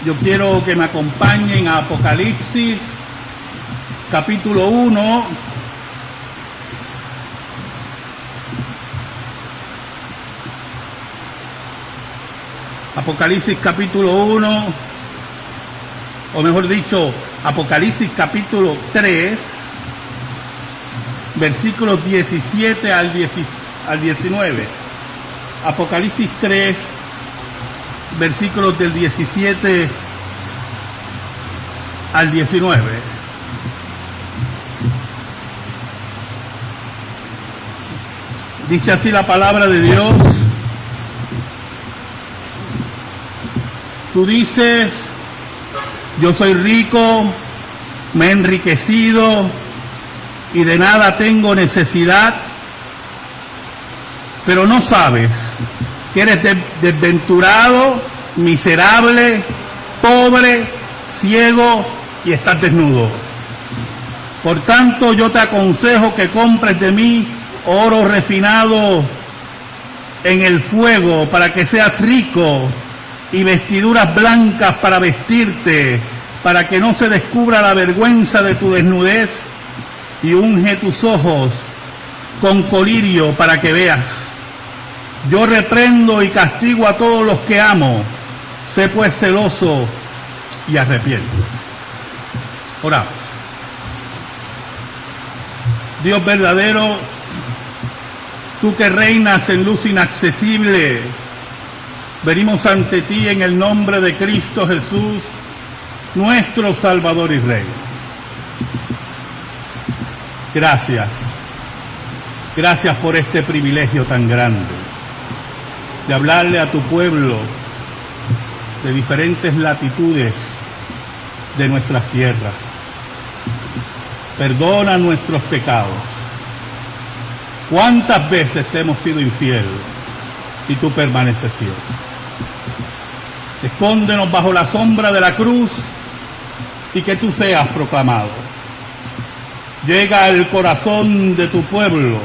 Yo quiero que me acompañen a Apocalipsis, capítulo 1. Apocalipsis, capítulo 1, o mejor dicho, Apocalipsis, capítulo 3, versículos 17 al 19. Apocalipsis 3, versículos del 17 al 19. Dice así la palabra de Dios. Tú dices, yo soy rico, me he enriquecido y de nada tengo necesidad, pero no sabes que eres desventurado, miserable, pobre, ciego y estás desnudo. Por tanto, yo te aconsejo que compres de mí oro refinado en el fuego para que seas rico, y vestiduras blancas para vestirte, para que no se descubra la vergüenza de tu desnudez, y unge tus ojos con colirio para que veas. Yo reprendo y castigo a todos los que amo. Sé pues celoso y arrepiento. Oramos. Dios verdadero, tú que reinas en luz inaccesible, venimos ante ti en el nombre de Cristo Jesús, nuestro Salvador y Rey. Gracias. Gracias por este privilegio tan grande de hablarle a tu pueblo de diferentes latitudes de nuestras tierras. Perdona nuestros pecados. ¿Cuántas veces te hemos sido infiel y tú permaneces fiel? Escóndenos bajo la sombra de la cruz y que tú seas proclamado. Llega al corazón de tu pueblo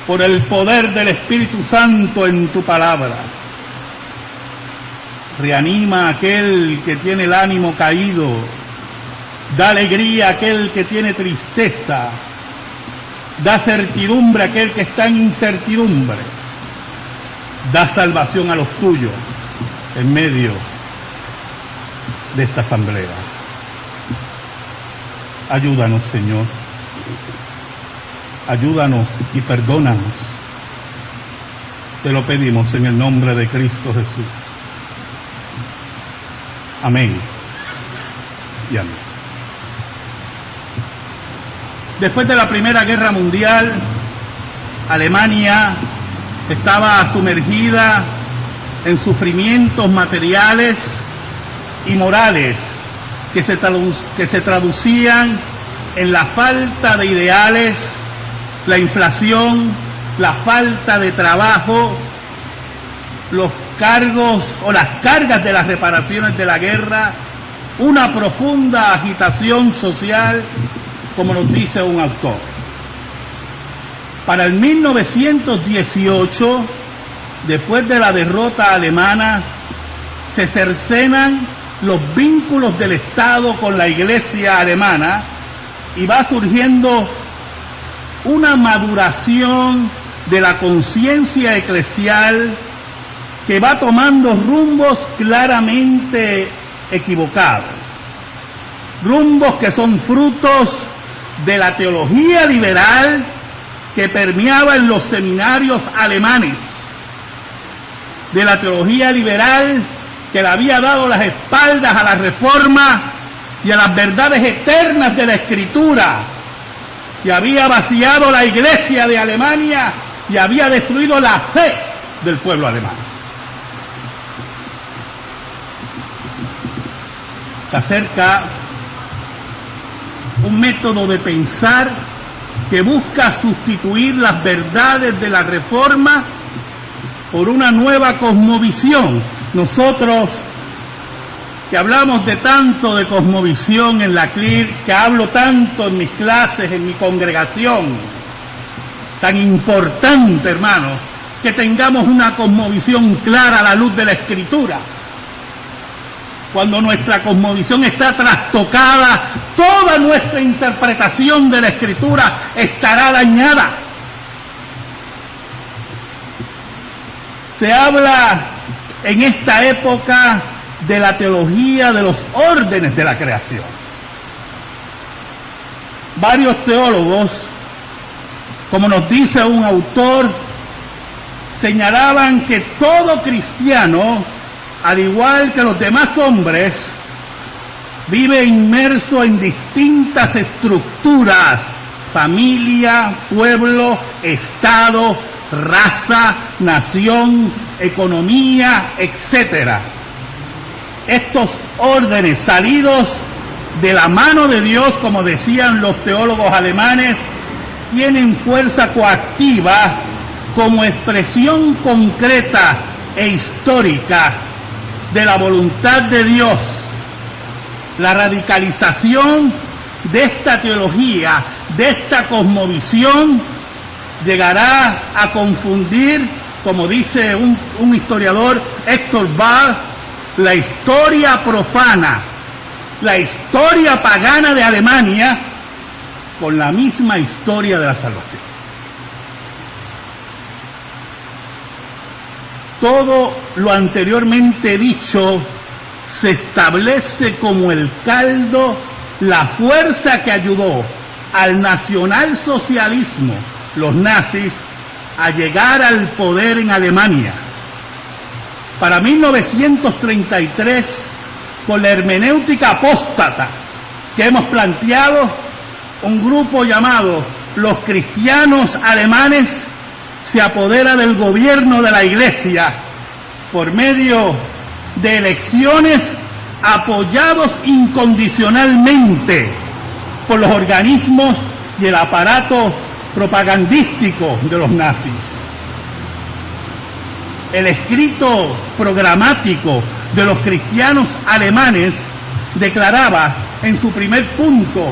por el poder del Espíritu Santo en tu palabra. Reanima a aquel que tiene el ánimo caído. Da alegría a aquel que tiene tristeza. Da certidumbre a aquel que está en incertidumbre. Da salvación a los tuyos en medio de esta asamblea. Ayúdanos, Señor. Ayúdanos y perdónanos. Te lo pedimos en el nombre de Cristo Jesús. Amén y amén. Después de la Primera Guerra Mundial, Alemania estaba sumergida en sufrimientos materiales y morales que se traducían en la falta de ideales, la inflación, la falta de trabajo, los cargos o las cargas de las reparaciones de la guerra, una profunda agitación social, como nos dice un autor. Para el 1918, después de la derrota alemana, se cercenan los vínculos del Estado con la Iglesia alemana y va surgiendo una maduración de la conciencia eclesial que va tomando rumbos claramente equivocados, rumbos que son frutos de la teología liberal que permeaba en los seminarios alemanes, de la teología liberal que le había dado las espaldas a la Reforma y a las verdades eternas de la Escritura, que había vaciado la Iglesia de Alemania y había destruido la fe del pueblo alemán. Se acerca un método de pensar que busca sustituir las verdades de la Reforma por una nueva cosmovisión. Nosotros, que hablamos de tanto de cosmovisión en la CLIR, que hablo tanto en mis clases, en mi congregación, tan importante, hermano, que tengamos una cosmovisión clara a la luz de la Escritura. cuando nuestra cosmovisión está trastocada, toda nuestra interpretación de la Escritura estará dañada. Se habla en esta época de la teología de los órdenes de la creación. Varios teólogos, como nos dice un autor, señalaban que todo cristiano, al igual que los demás hombres, vive inmerso en distintas estructuras: familia, pueblo, estado, raza, nación, economía, etc. Estos órdenes salidos de la mano de Dios, como decían los teólogos alemanes, tienen fuerza coactiva como expresión concreta e histórica de la voluntad de Dios. La radicalización de esta teología, de esta cosmovisión, llegará a confundir, como dice un historiador, Héctor Ball, la historia profana, la historia pagana de Alemania, con la misma historia de la salvación. Todo lo anteriormente dicho se establece como el caldo, la fuerza que ayudó al nacionalsocialismo, los nazis, a llegar al poder en Alemania. Para 1933, con la hermenéutica apóstata que hemos planteado, un grupo llamado los cristianos alemanes se apodera del gobierno de la Iglesia por medio de elecciones apoyados incondicionalmente por los organismos y el aparato propagandístico de los nazis. El escrito programático de los cristianos alemanes declaraba en su primer punto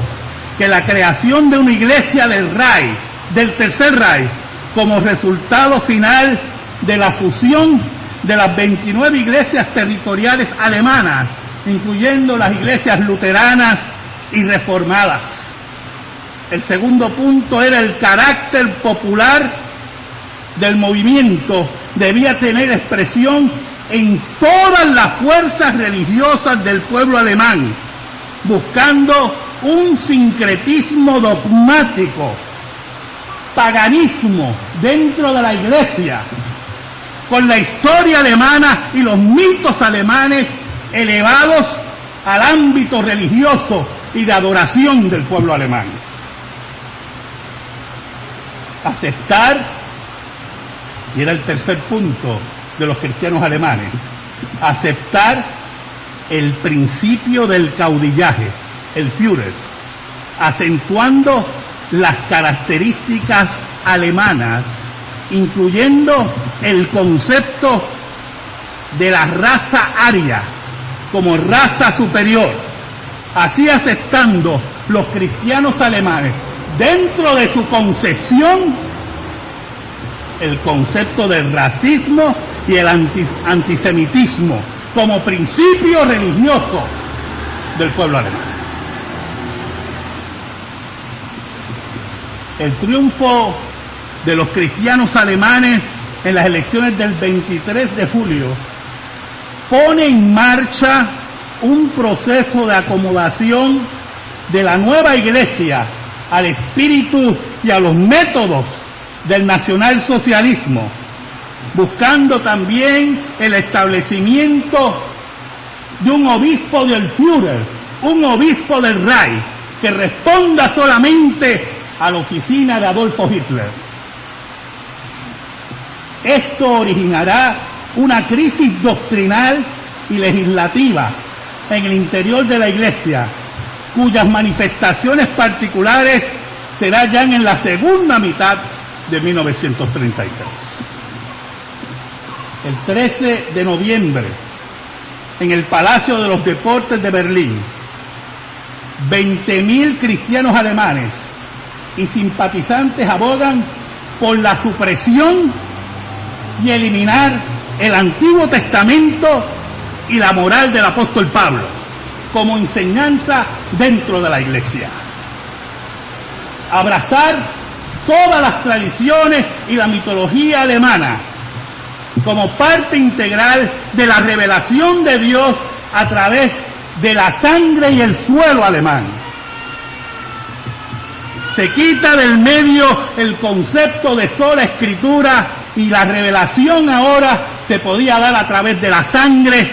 que la creación de una iglesia del Reich, del Tercer Reich, como resultado final de la fusión de las 29 iglesias territoriales alemanas, incluyendo las iglesias luteranas y reformadas. El segundo punto era el carácter popular del movimiento, debía tener expresión en todas las fuerzas religiosas del pueblo alemán, buscando un sincretismo dogmático, paganismo dentro de la iglesia, con la historia alemana y los mitos alemanes elevados al ámbito religioso y de adoración del pueblo alemán. Aceptar, y era el tercer punto de los cristianos alemanes, aceptar el principio del caudillaje, el Führer, acentuando las características alemanas, incluyendo el concepto de la raza aria como raza superior, así aceptando los cristianos alemanes dentro de su concepción el concepto del racismo y el antisemitismo como principio religioso del pueblo alemán. El triunfo de los cristianos alemanes en las elecciones del 23 de julio pone en marcha un proceso de acomodación de la nueva iglesia al espíritu y a los métodos del nacionalsocialismo, buscando también el establecimiento de un obispo del Führer, un obispo del Reich, que responda solamente a la oficina de Adolfo Hitler. Esto originará una crisis doctrinal y legislativa en el interior de la Iglesia, cuyas manifestaciones particulares será ya en la segunda mitad de 1933. El 13 de noviembre, en el Palacio de los Deportes de Berlín, 20.000 cristianos alemanes y simpatizantes abogan por la supresión y eliminar el Antiguo Testamento y la moral del apóstol Pablo, como enseñanza dentro de la iglesia. Abrazar todas las tradiciones y la mitología alemana como parte integral de la revelación de Dios a través de la sangre y el suelo alemán. Se quita del medio el concepto de sola escritura y la revelación ahora se podía dar a través de la sangre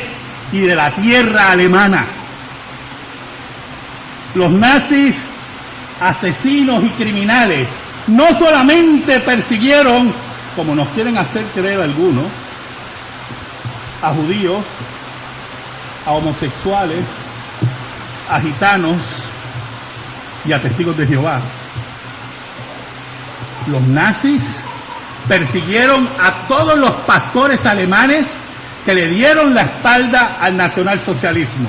y de la tierra alemana. Los nazis, asesinos y criminales, no solamente persiguieron, como nos quieren hacer creer algunos, a judíos, a homosexuales, a gitanos y a testigos de Jehová. Los nazis persiguieron a todos los pastores alemanes que le dieron la espalda al nacionalsocialismo.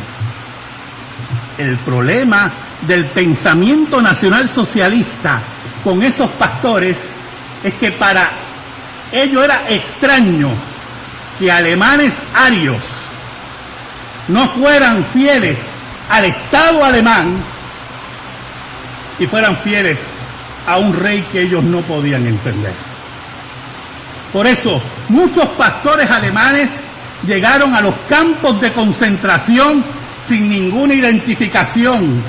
El problema del pensamiento nacionalsocialista con esos pastores es que para ellos era extraño que alemanes arios no fueran fieles al Estado alemán y fueran fieles a un rey que ellos no podían entender. Por eso, muchos pastores alemanes llegaron a los campos de concentración sin ninguna identificación,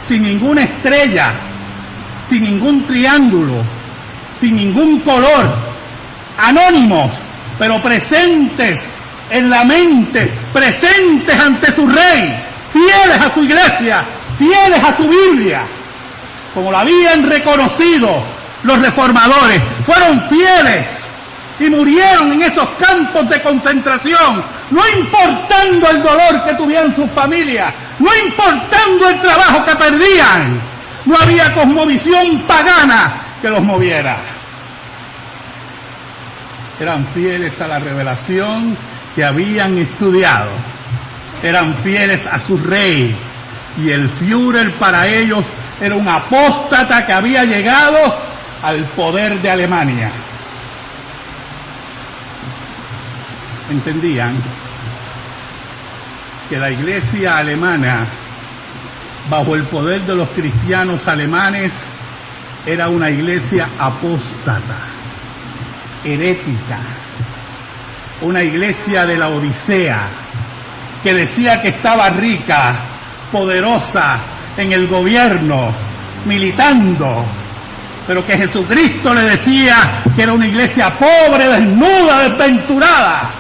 sin ninguna estrella, sin ningún triángulo, sin ningún color, anónimos, pero presentes en la mente, presentes ante su rey, fieles a su iglesia, fieles a su Biblia, como lo habían reconocido los reformadores, fueron fieles y murieron en esos campos de concentración, no importando el dolor que tuvieran sus familias, no importando el trabajo que perdían, no había cosmovisión pagana que los moviera. Eran fieles a la revelación que habían estudiado, eran fieles a su rey, y el Führer para ellos era un apóstata que había llegado al poder de Alemania. Entendían que la iglesia alemana, bajo el poder de los cristianos alemanes, era una iglesia apóstata, herética, una iglesia de la Odisea, que decía que estaba rica, poderosa en el gobierno, militando, pero que Jesucristo le decía que era una iglesia pobre, desnuda, desventurada,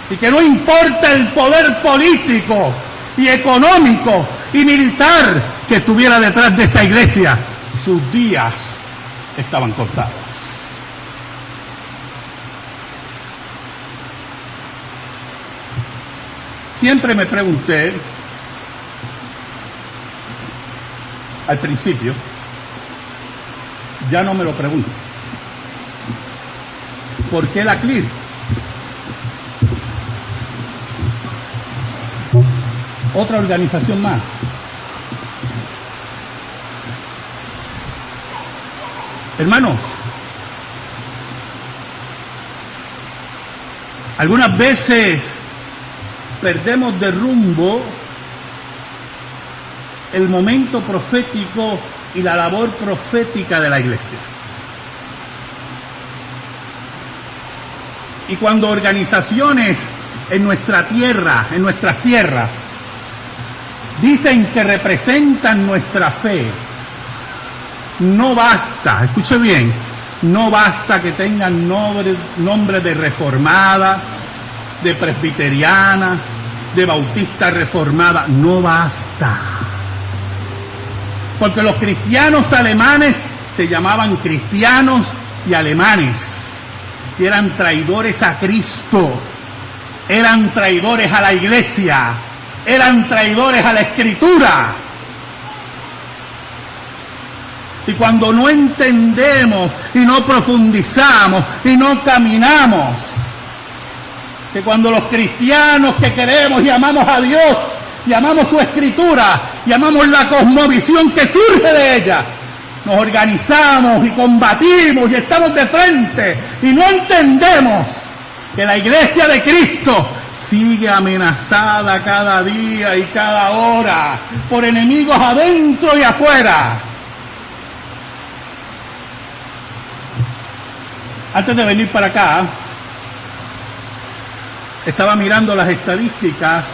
y que no importa el poder político y económico y militar que estuviera detrás de esa iglesia, sus días estaban contados. Siempre me pregunté, al principio, ya no me lo pregunto, ¿por qué la CLIR? Otra organización más. Hermanos, algunas veces perdemos de rumbo el momento profético y la labor profética de la iglesia. Y cuando organizaciones en nuestra tierra, en nuestras tierras, dicen que representan nuestra fe, no basta, escuche bien, no basta que tengan nombre de reformada, de presbiteriana, de bautista reformada, no basta. Porque los cristianos alemanes se llamaban cristianos y alemanes, y eran traidores a Cristo, eran traidores a la iglesia, eran traidores a la Escritura. Y cuando no entendemos y no profundizamos y no caminamos, que cuando los cristianos que queremos y amamos a Dios, y amamos su Escritura, y amamos la cosmovisión que surge de ella, nos organizamos y combatimos y estamos de frente y no entendemos que la iglesia de Cristo sigue amenazada cada día y cada hora por enemigos adentro y afuera. Antes de venir para acá, estaba mirando las estadísticas.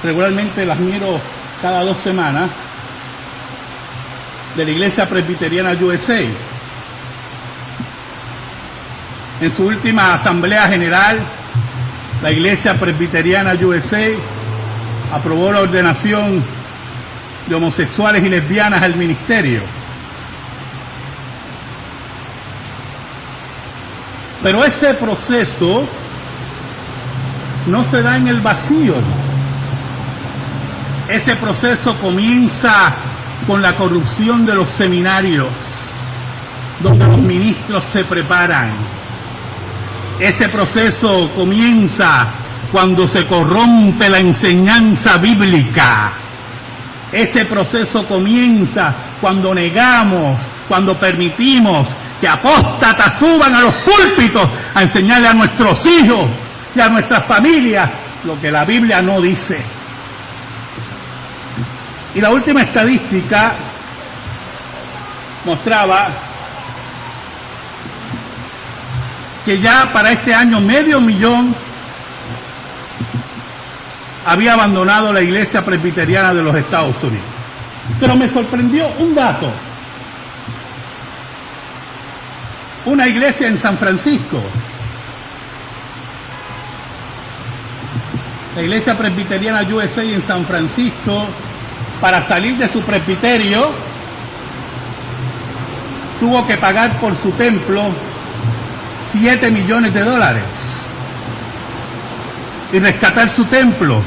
Regularmente las miro cada 2 semanas, de la Iglesia Presbiteriana USA. En su última Asamblea General, la Iglesia Presbiteriana USA aprobó la ordenación de homosexuales y lesbianas al ministerio. Pero ese proceso no se da en el vacío. Ese proceso comienza con la corrupción de los seminarios, donde los ministros se preparan. Ese proceso comienza cuando se corrompe la enseñanza bíblica. Ese proceso comienza cuando negamos, cuando permitimos que apóstatas suban a los púlpitos a enseñarle a nuestros hijos y a nuestras familias lo que la Biblia no dice. Y la última estadística mostraba que ya para este año 500,000 había abandonado la Iglesia Presbiteriana de los Estados Unidos. Pero me sorprendió un dato. Una iglesia en San Francisco, la Iglesia Presbiteriana USA en San Francisco, para salir de su presbiterio, tuvo que pagar por su templo $7 millones y rescatar su templo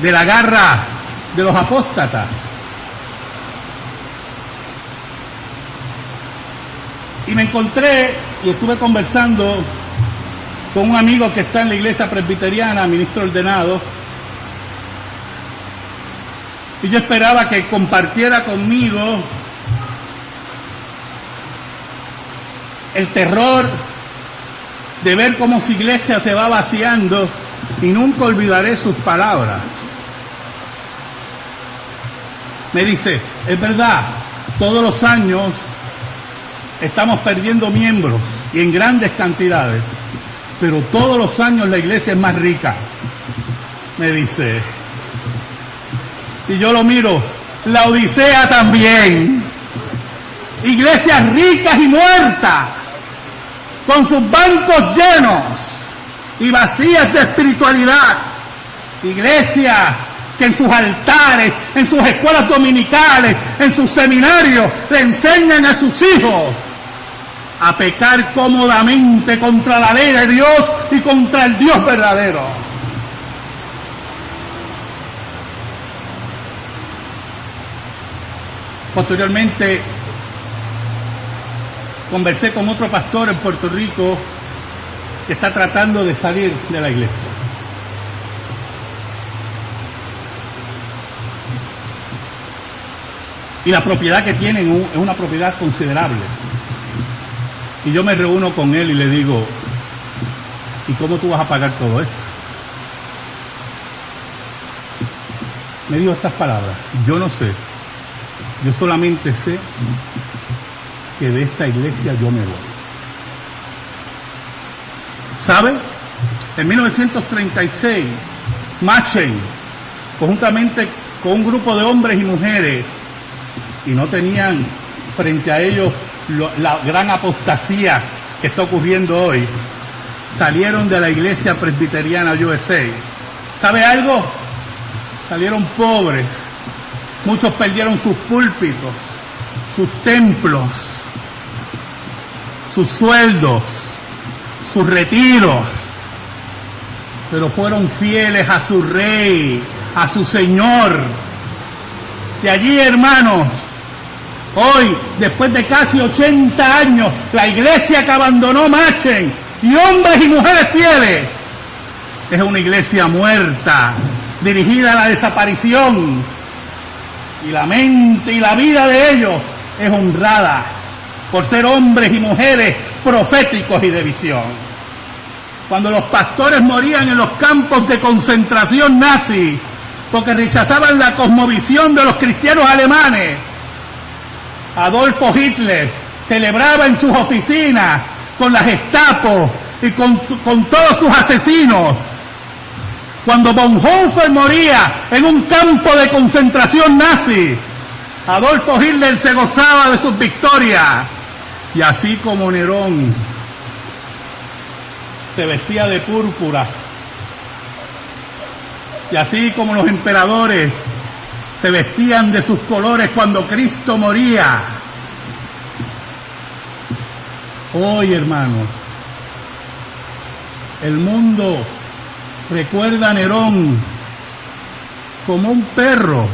de la garra de los apóstatas. Y me encontré y estuve conversando con un amigo que está en la Iglesia Presbiteriana, ministro ordenado, y yo esperaba que compartiera conmigo el terror de ver cómo su iglesia se va vaciando, y nunca olvidaré sus palabras. Me dice, es verdad, todos los años estamos perdiendo miembros y en grandes cantidades, pero todos los años la iglesia es más rica, me dice. Y yo lo miro, la Odisea también. Iglesias ricas y muertas, con sus bancos llenos y vacías de espiritualidad. Iglesias que en sus altares, en sus escuelas dominicales, en sus seminarios, le enseñan a sus hijos a pecar cómodamente contra la ley de Dios y contra el Dios verdadero. Posteriormente, conversé con otro pastor en Puerto Rico que está tratando de salir de la iglesia. Y la propiedad que tienen es una propiedad considerable. Y yo me reúno con él y le digo, ¿y cómo tú vas a pagar todo esto? Me dijo estas palabras, yo no sé, yo solamente sé que de esta iglesia yo me voy. ¿Sabe? En 1936, Machen, conjuntamente con un grupo de hombres y mujeres, y no tenían frente a ellos la gran apostasía que está ocurriendo hoy, salieron de la Iglesia Presbiteriana USA. ¿Sabe algo? Salieron pobres. Muchos perdieron sus púlpitos, sus templos, sus sueldos, sus retiros, pero fueron fieles a su Rey, a su Señor. De allí, hermanos, hoy, después de casi 80 años, la iglesia que abandonó Machen, y hombres y mujeres fieles, es una iglesia muerta, dirigida a la desaparición. Y la mente y la vida de ellos es honrada por ser hombres y mujeres proféticos y de visión. cuando los pastores morían en los campos de concentración nazi, porque rechazaban la cosmovisión de los cristianos alemanes, Adolfo Hitler celebraba en sus oficinas con la Gestapo y con todos sus asesinos. Cuando Bonhoeffer moría en un campo de concentración nazi, Adolfo Hitler se gozaba de sus victorias. Y así como Nerón se vestía de púrpura, y así como los emperadores se vestían de sus colores cuando Cristo moría, hoy, hermanos, el mundo recuerda a Nerón como un perro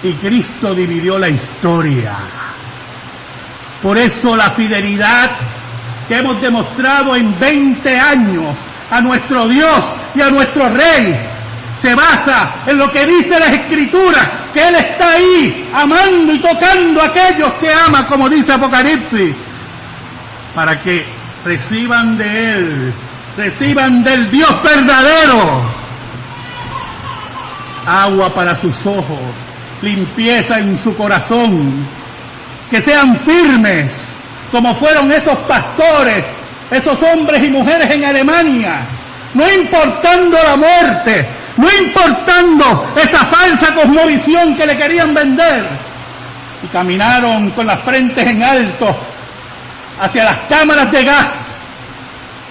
y Cristo dividió la historia. Por eso la fidelidad que hemos demostrado en 20 años a nuestro Dios y a nuestro Rey se basa en lo que dice la Escritura, que Él está ahí amando y tocando a aquellos que ama, como dice Apocalipsis, para que reciban de Él, reciban del Dios verdadero agua para sus ojos, limpieza en su corazón, que sean firmes como fueron esos pastores, esos hombres y mujeres en Alemania, no importando la muerte, no importando esa falsa cosmovisión que le querían vender, y caminaron con las frentes en alto hacia las cámaras de gas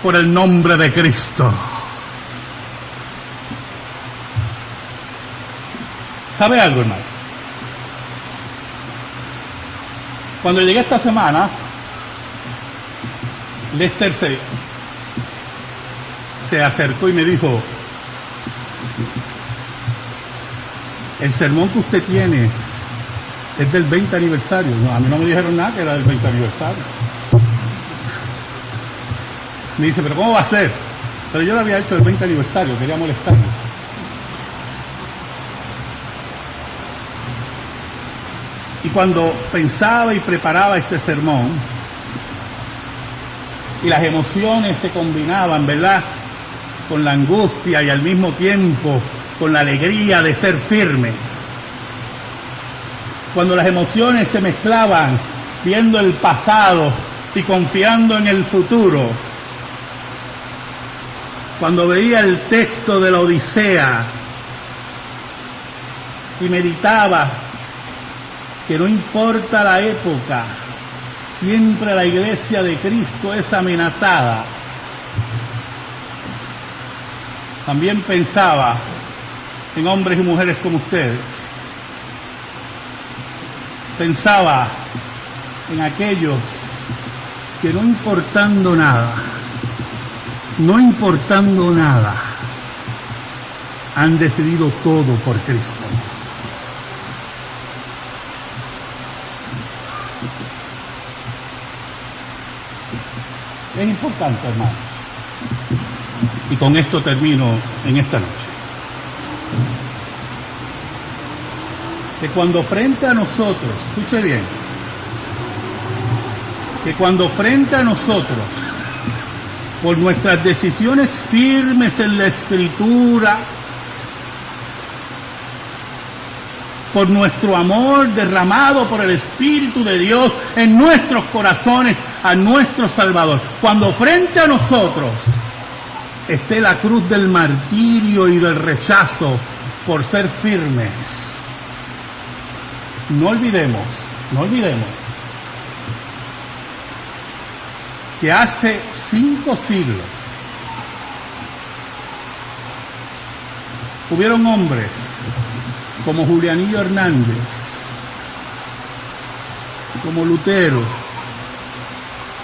por el nombre de Cristo. ¿Sabe algo, hermano? Cuando llegué esta semana, Lester se acercó y me dijo: el sermón que usted tiene es del 20 aniversario. No, a mí no me dijeron nada que era del 20 aniversario. Me dice: ¿pero cómo va a ser? Pero yo lo había hecho del 20 aniversario, quería molestarme. Y cuando pensaba y preparaba este sermón, y las emociones se combinaban, ¿verdad?, con la angustia y al mismo tiempo con la alegría de ser firmes. Cuando las emociones se mezclaban, viendo el pasado y confiando en el futuro. Cuando veía el texto de la Odisea y meditaba que no importa la época, siempre la iglesia de Cristo es amenazada. También pensaba en hombres y mujeres como ustedes. Pensaba en aquellos que no importando nada, han decidido todo por Cristo. Es importante, hermanos. Y con esto termino en esta noche. Que cuando frente a nosotros, escuche bien, que cuando frente a nosotros, por nuestras decisiones firmes en la Escritura, por nuestro amor derramado por el Espíritu de Dios en nuestros corazones a nuestro Salvador, cuando frente a nosotros esté la cruz del martirio y del rechazo por ser firmes, no olvidemos que hace 5 siglos hubieron hombres como Julianillo Hernández, como Lutero,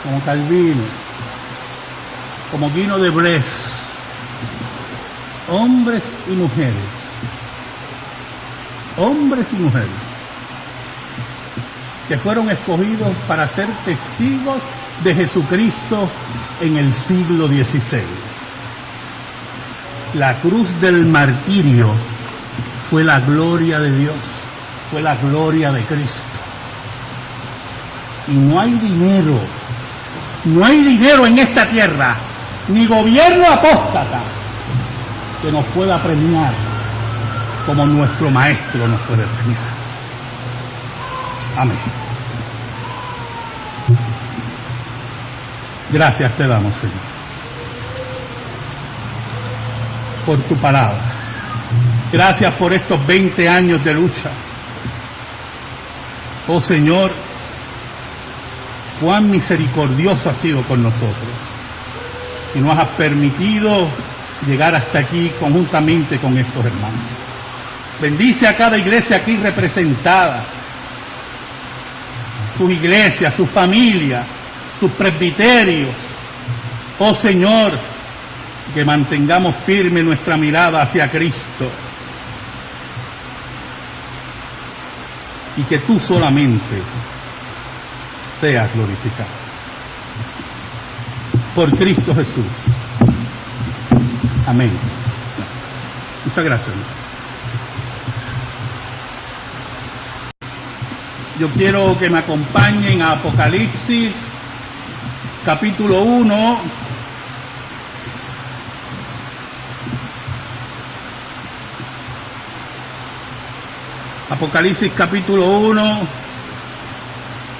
como Calvino, como Guino de Bres, hombres y mujeres, que fueron escogidos para ser testigos de Jesucristo en el siglo XVI. La cruz del martirio fue la gloria de Dios, fue la gloria de Cristo. Y no hay dinero en esta tierra ni gobierno apóstata que nos pueda premiar como nuestro Maestro nos puede premiar. Amén. Gracias te damos, Señor, por tu palabra. Gracias por estos 20 años de lucha. Oh Señor, cuán misericordioso has sido con nosotros y nos has permitido llegar hasta aquí conjuntamente con estos hermanos. Bendice a cada iglesia aquí representada, sus iglesias, sus familias, sus presbiterios. Oh Señor, que mantengamos firme nuestra mirada hacia Cristo y que tú solamente seas glorificado. Por Cristo Jesús. Amén. Muchas gracias. Yo quiero que me acompañen a Apocalipsis, capítulo 1. Apocalipsis capítulo 1,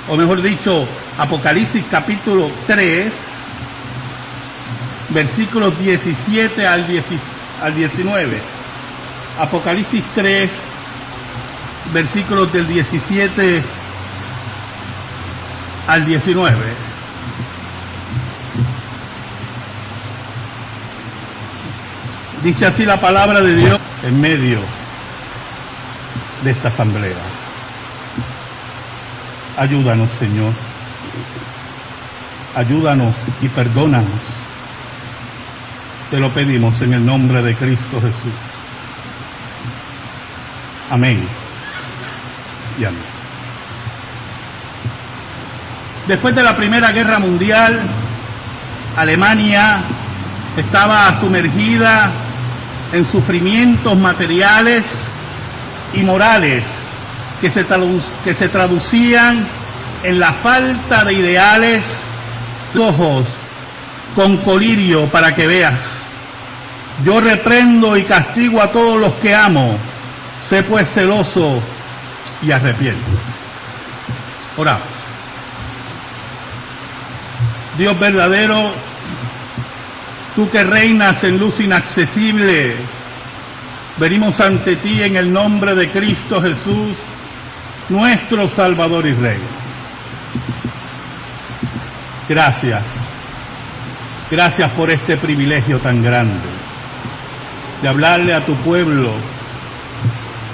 o mejor dicho, Apocalipsis capítulo 3, versículos 17 al 19. Apocalipsis 3, versículos del 17 al 19. Dice así la palabra de Dios en medio de esta asamblea. Ayúdanos, Señor. Ayúdanos y perdónanos. Te lo pedimos en el nombre de Cristo Jesús. Amén y amén. Después de la Primera Guerra Mundial, Alemania estaba sumergida en sufrimientos materiales y morales que se traducían en la falta de ideales. Ojos con colirio para que veas. Yo reprendo y castigo a todos los que amo. Sé pues celoso y arrepiento. Oramos. Dios verdadero, tú que reinas en luz inaccesible, venimos ante ti en el nombre de Cristo Jesús, nuestro Salvador y Rey. Gracias. Gracias por este privilegio tan grande de hablarle a tu pueblo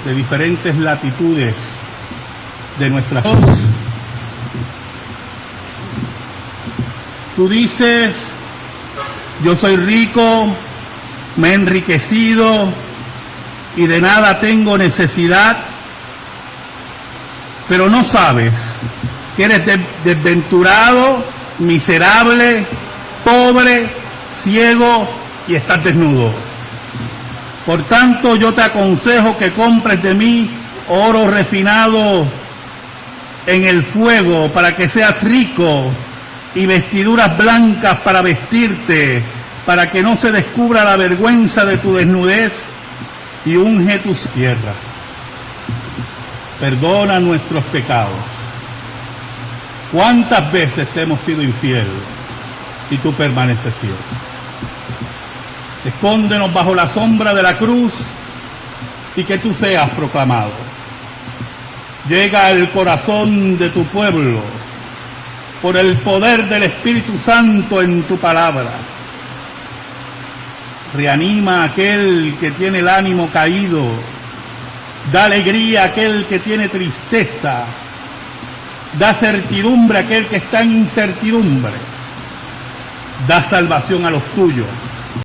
de diferentes latitudes de nuestra voz. Tú dices, yo soy rico, me he enriquecido y de nada tengo necesidad, pero no sabes que eres desventurado, miserable, pobre, ciego y estás desnudo. Por tanto, yo te aconsejo que compres de mí oro refinado en el fuego para que seas rico y vestiduras blancas para vestirte, para que no se descubra la vergüenza de tu desnudez, y unge tus tierras. Perdona nuestros pecados. ¿Cuántas veces te hemos sido infiel y tú permaneces fiel? Escóndenos bajo la sombra de la cruz y que tú seas proclamado. Llega al corazón de tu pueblo por el poder del Espíritu Santo en tu palabra. Reanima a aquel que tiene el ánimo caído. Da alegría a aquel que tiene tristeza. Da certidumbre a aquel que está en incertidumbre. Da salvación a los tuyos.